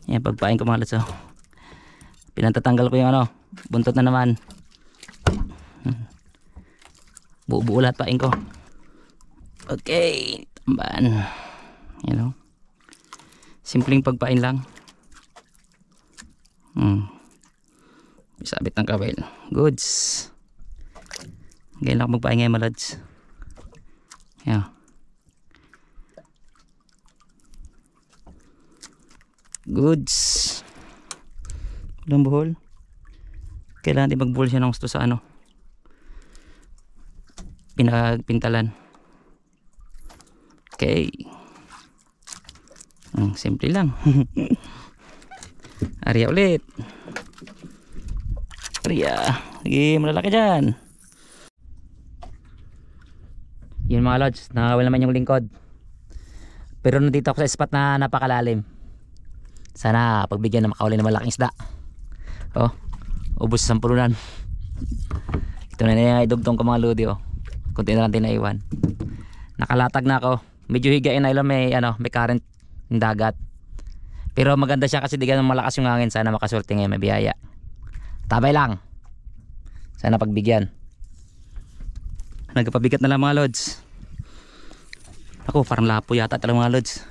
Yan, pagpain ko mga lods. Oh. Pinatatanggal ko yung ano, buntot na naman. Buo-buo lahat pain ko. Okay, tamban. Yan o. Simpleng pagpain lang. Sabit ng kawil. Goods. Ganyan lang magpain ngayon mga lods. Yan. Goods. Walang buhol. Kailangan din magbuhol siya ng gusto sa ano, pinagpintalan. Okay. Simple lang. Arya ulit. Arya. Sige, malalaki dyan. Yun mga lods, nakawal naman yung lingkod. Pero nandito ako sa spot na napakalalim. Sana pagbigyan na makahuli ng malaking isda. Oh, ubos sa sampulunan. Ito na yung idugtong ko mga lodi. Oh, kunti na lang tinaiwan. Nakalatag na ako. Medyo higain na ilang may current ng dagat. Pero maganda siya kasi di ganun malakas yung hangin. Sana makasurti ngayon, may biyaya. Tabay lang. Sana pagbigyan. Nagpabigat na lang mga lods. Ako parang lapo yata talaga mga lods.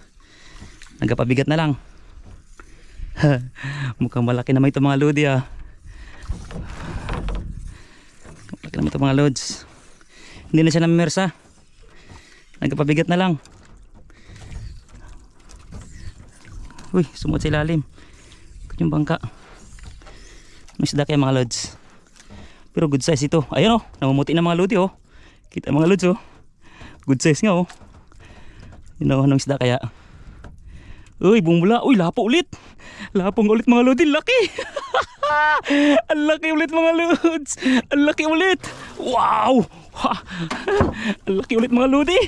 Nagpabigat na lang. Mukhang malaki naman ito mga lodi ah. Malaki naman ito mga lods. Hindi na siya namimersa. Nagpabigat na lang. Uy, sumot sa ilalim. Ito yung bangka. May isda kaya mga lods. Pero good size ito. Ayun oh, namumuti na mga lodi oh. Kita mga lods oh. Good size nga oh. Yun oh, anong isda kaya? Uy, bumula. Uy, lapo ulit. Lapong ulit mga lodi. Laki. Ang laki ulit mga lods. Ang laki ulit. Wow. Ang laki ulit mga lodi.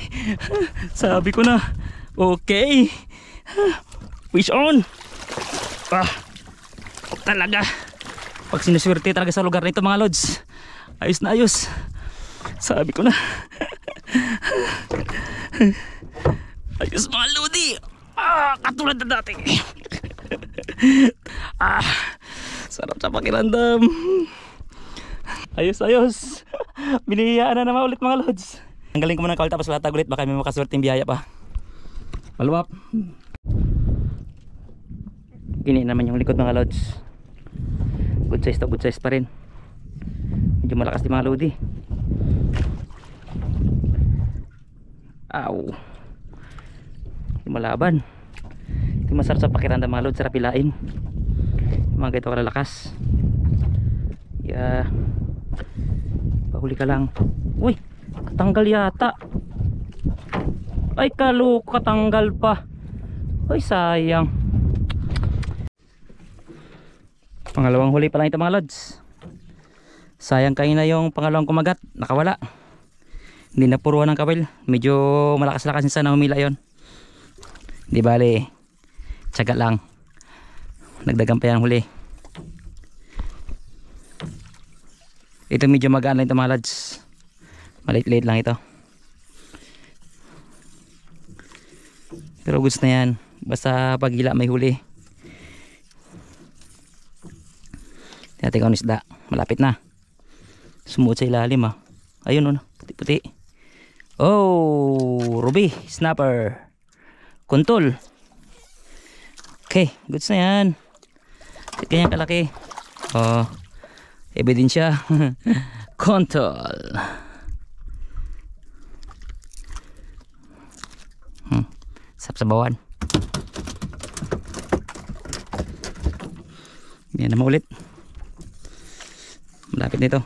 Sabi ko na. Okay. Fish on. Talaga. Pag sinuswerte talaga sa lugar nito mga lods. Ayos na ayos. Sabi ko na. Ayos mga lodi. Katulad na dati. Sarap sa pakiramdam. Ayos ayos. Binihiyaan na naman ulit mga lods. Tanggalin ko muna ng kawal tapos latag ulit. Baka may makaswerteng biyaya pa. Maluwap. Gini naman yung likod mga lods. Good size to, good size pa rin. Medyo malakas din mga lodi. Aw. Malaban. Ito masarap sa pakiramdam mga lods. Sarap ilain. Mga ganito kalalakas. Yeah. Pahuli ka lang. Uy, katanggal yata. Ay kaloko, katanggal pa. Ay sayang. Pangalawang huli pa lang ito mga lods. Sayang kayo na yung pangalawang kumagat. Nakawala. Hindi na puruan ng kawil. Medyo malakas-lakas sana humila yon. Di bale, tiyaga lang. Nagdagan pa yan huli. Ito medyo magaan lang ito mga lods. Maliit-liit lang ito. Pero goods na yan. Basta pagila may huli. Tingnan ko ang isda. Malapit na. Sumuot sa ilalim ah. Ayun oh, puti-puti. Oh, ruby, snapper. Kuntol. Okay, goods na yan. Ganyan kalaki. Oh, ebidensya. Kuntol. Sapsabawan. Yan naman ulit. Malapit nito.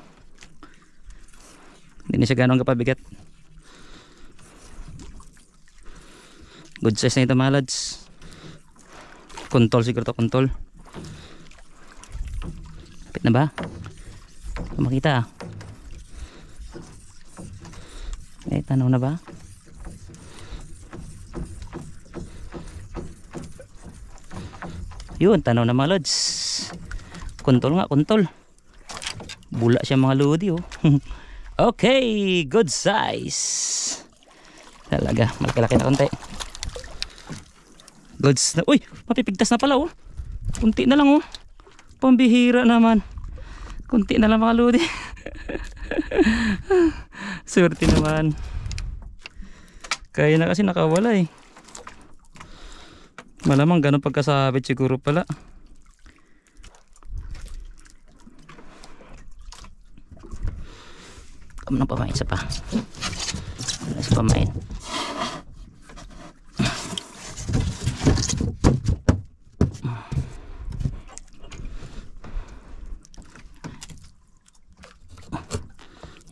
Hindi na siya ganong kapabigat. Good size na ito mga lods. Kuntol siguro to, kuntol. Lapit na ba? Makita. Tanaw na ba? Yun, tanaw na mga lods. Kuntol nga, kuntol. Bula siya mga lodi oh. Okay, good size. Talaga, malaki-laki na konti. Goods na. Uy, mapipigtas na pala oh. Kunti na lang oh. Pambihira naman. Kunti na lang mga lodi. Swerte naman. Kaya na kasi nakawala eh. Malamang ganun pagkasabit siguro pala. Kamo nang pamain sa pa. Wala sa pamain.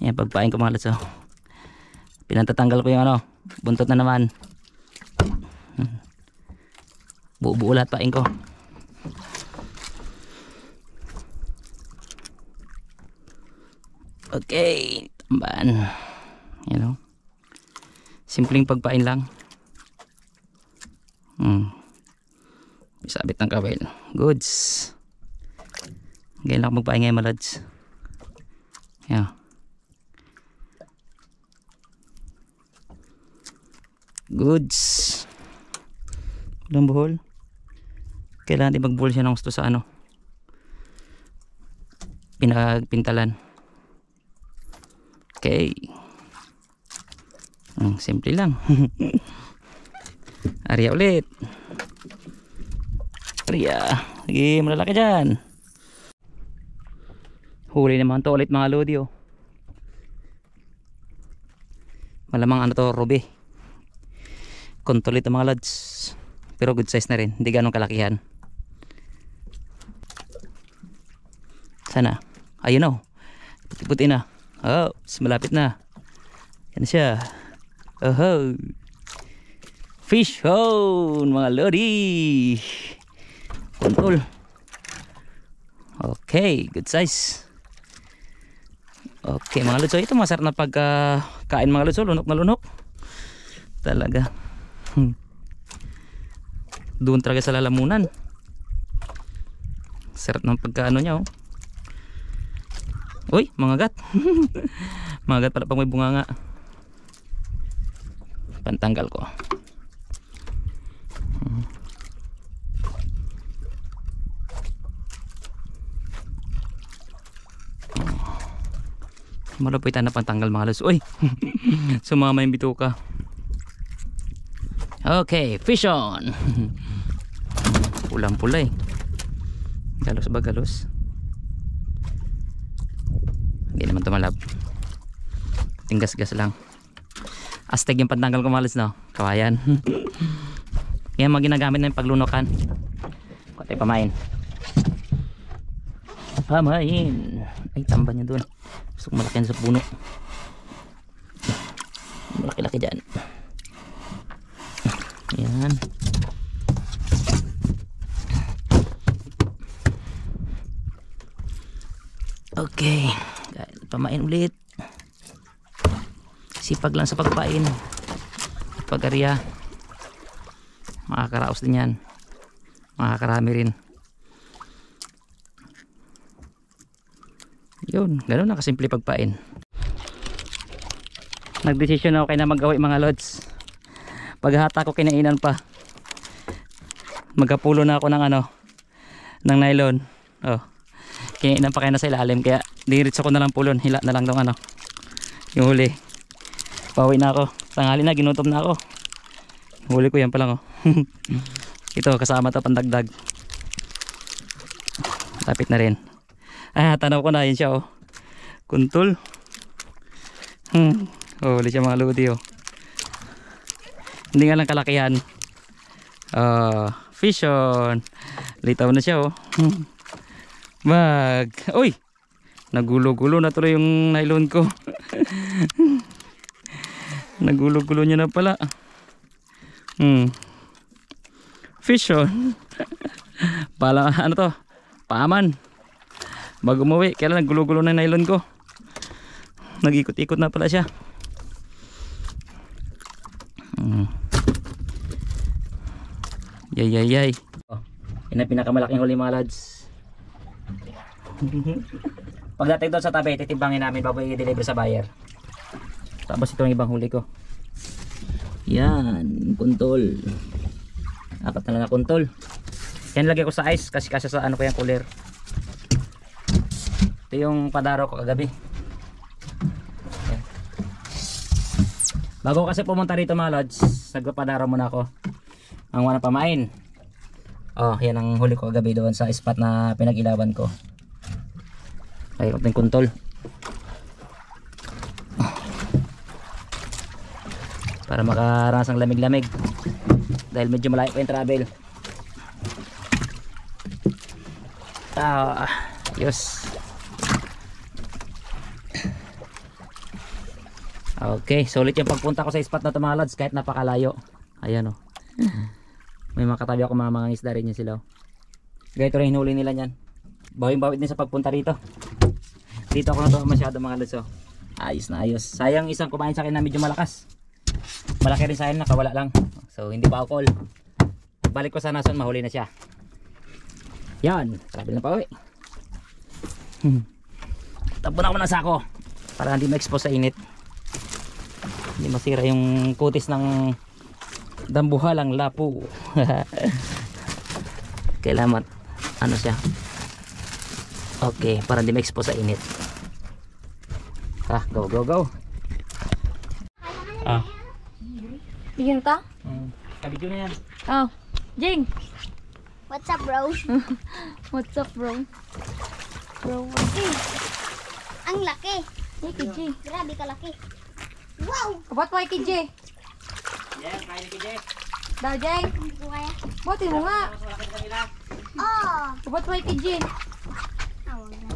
Yan, pagpain ko mga lods. Pinantatanggal ko yung ano, buntot na naman. Buo-buo lahat pain ko. Okay, tamban. You know. Simpleng pagpain lang. Isabit ng kawel. Goods. Ganyan lang magpain ngayon mga lods. Yeah. Goods. Walang buhol. Kailangan din magbuhol siya ng gusto sa ano, pinagpintalan. Okay. Simple lang. Arya ulit. Arya. Sige, malalaki dyan. Huli naman to ulit mga lodi oh. Malamang ano to, ruby. Kontulit ang mga lods. Pero good size na rin. Hindi ganong kalakihan. Sana. Ayun o. Puti-puti na. Oh, malapit na. Yan siya. Oh, fish hone mga lodi. Kontul. Okay, good size. Okay mga lods. So ito masarap na pagkain mga lods. Lunok na lunok. Talaga. Doon talaga sa lalamunan. Sarap ng pagkaano niya oh. Uy, mga gat. Mga gat pala pang may bunganga. Pantanggal ko. Malapitan na pantanggal mga lods. Uy. Sumama yung bituka. Okay, fish on. Pulang-pula eh. Galos ba galos? Hindi naman tumalab. Tinggas-gas lang. Astig yung pantanggal ko mga lods no. Kawayan. Yan mga ginagamit na yung paglunokan. Kutay pamain. Pamain. Ay tamba niya doon. Gusto ko malaki sa puno. Malaki-laki dyan. Yan. Okay. Pamain ulit. Sipag lang sa pagpain. Pag-arya. Makakaraos din yan. Makakarami rin. Yun. Ganun na kasimple pagpain. Nagdesisyon ako kayo na mag-awi mga lods. Paghahata ko kinainan pa. Magkapulo na ako ng ano, ng nylon. Oh. Kinainan pa kayo na sa ilalim kaya diretso ko na lang pulon. Hila na lang tong ano, yung huli. Pauwi na ako. Tanghali na, ginutom na ako. Huli ko yan pa lang oh. Ito kasama to pandagdag. Lapit na rin. Tanaw ko na yun siya oh. Kuntul. Huli siya mga lodi oh. Hindi nga lang kalakihan. Fish on. Litaw na siya oh. Uy, nagulo-gulo na tuloy yung nylon ko. Nagulo-gulo niya na pala. Fish on. Pala ano to, paaman. Bago umuwi kaya nagulo-gulo na yung nylon ko. Nag-ikot-ikot na pala siya. Yay. Yan ang pinakamalaking huli mga lads. Pagdating doon sa tabi, titimbangin namin bago i-deliver sa buyer. Tapos ito ang ibang huli ko. Yan, kuntol. 4 na lang na kuntol. Yan lagay ko sa ice kasi sa ano ko yung cooler. Ito yung padaro ko kagabi. Yan. Bago kasi pumunta rito mga lods, nagpapadaro muna ako. Ang wana pamain. Oh, yan ang huli ko kagabi doon sa spot na pinag-ilaban ko. Ay, konting kuntol. Para makaranas ng lamig-lamig. Dahil medyo malayo pa yung travel. Yes. Okay, solid yung pagpunta ko sa spot na ito mga lods kahit napakalayo. Ayan o. May mga katabi ako mga isda rin yun sila. Ganito rin hinuli nila yan. Bawin-bawit din sa pagpunta rito. Dito ako natuwa masyado mga lods oh. Ayos na ayos. Sayang isang kumain sa akin na medyo malakas. Malaki rin sa akin, nakawala lang. So hindi pa ako call. Balik ko sa nason, mahuli na siya. Yan, travel na pa uwi. Tapon ako ng sako para hindi ma-expose sa init. Hindi masira yung kutis ng dambuhalang lapo. Kailangan ano siya. Okay, para hindi ma-expose sa init. Go go go. Bigyan ta? Kabidyo na yan. Oh, Jing. What's up, bro? What's up, bro? Bro, Ang laki. hey, KJ. Grabe ka laki. Wow! Kapat mo, KJ. Yan, kaya ni KJ. Daw, Jing. Hindi ko kaya. Buti mo nga. Mas malaki sa kanila. Oh! Kapat mo, KJ. Awag na.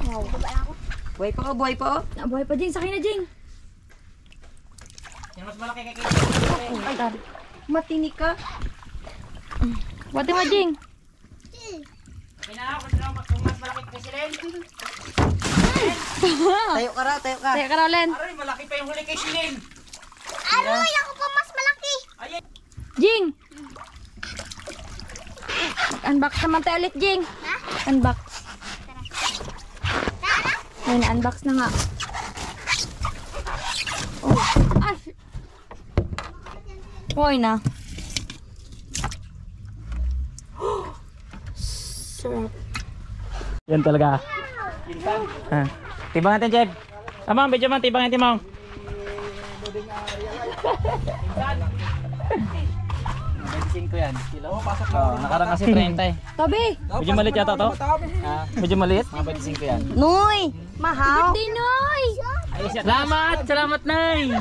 Wow. Baba lang ako. Buhay pa, buhay pa. Buhay pa, Jing. Sakay na, Jing. Yan mas malaki kay KJ. Ay, dari. Matinik ka. Buti mo, Jing. Kaya ako, kung mas malaki kay Silen. Tayo ka raw, Len. Aray, malaki pa yung huli kay Silen. Aroy! Ako pa mas malaki. Ayan. Jing. Mag-unbox naman tayo ulit, Jing. Ha? Unbox. Tara! Ayun, unbox na nga. Oh. Ay. Hoy na. Sarap. Yan talaga. Ha. Tibang natin, Jeb. Tamang, medyo man, tibang natin, Mong. Ko yan. Kilo, pasok na. Nakarang kasi 30 eh. Tabi. Medyo maliit yata to. Medyo maliit. Mga 25 yan. Noy. Mahaw. Hindi, Noy. Salamat! Salamat, Nay!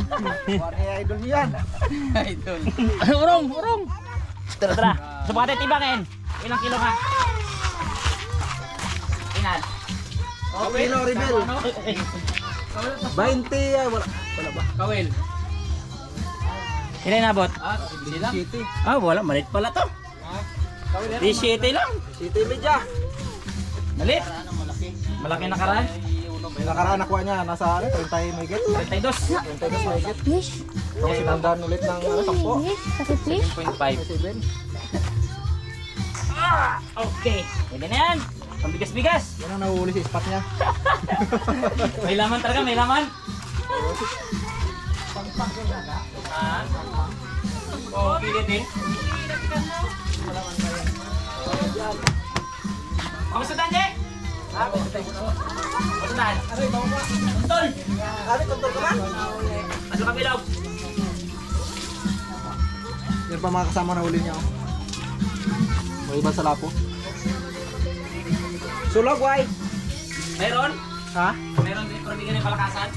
Idol niyo yan. Idol. Urong! Tara, tara. Subukan natin tibangin. Ilang kilo ka? Ilan? Kilo, Rebel. 20 ay wala ba? Kawil. Ilan nabot? City. Wala. Malit pala to. Di city lang. City media. Malit. Malaki na karan. May nakaraan nakuha niya nasa 30 may get. 32. 32 may get. Fish. Tapos sinandaan ulit ng 10. Kasi fish. 7.5. 7. Okay. Pwede na yan. Pambigas-bigas. Yan ang nahuhuli sa spot niya. May laman talaga. May laman. Pilit eh. Kamusta tan, Jay? Kamusta tan? Tuntol! Tuntol ka ba? Ano ka bilaw? Yan pa mga kasama na huli niya. May iba sa lapo. Sulog, why? Meron? Ha? Meron din para bigyan ng palakasan?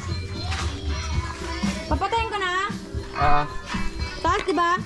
Papatayin ko na. Ah. Taas, diba?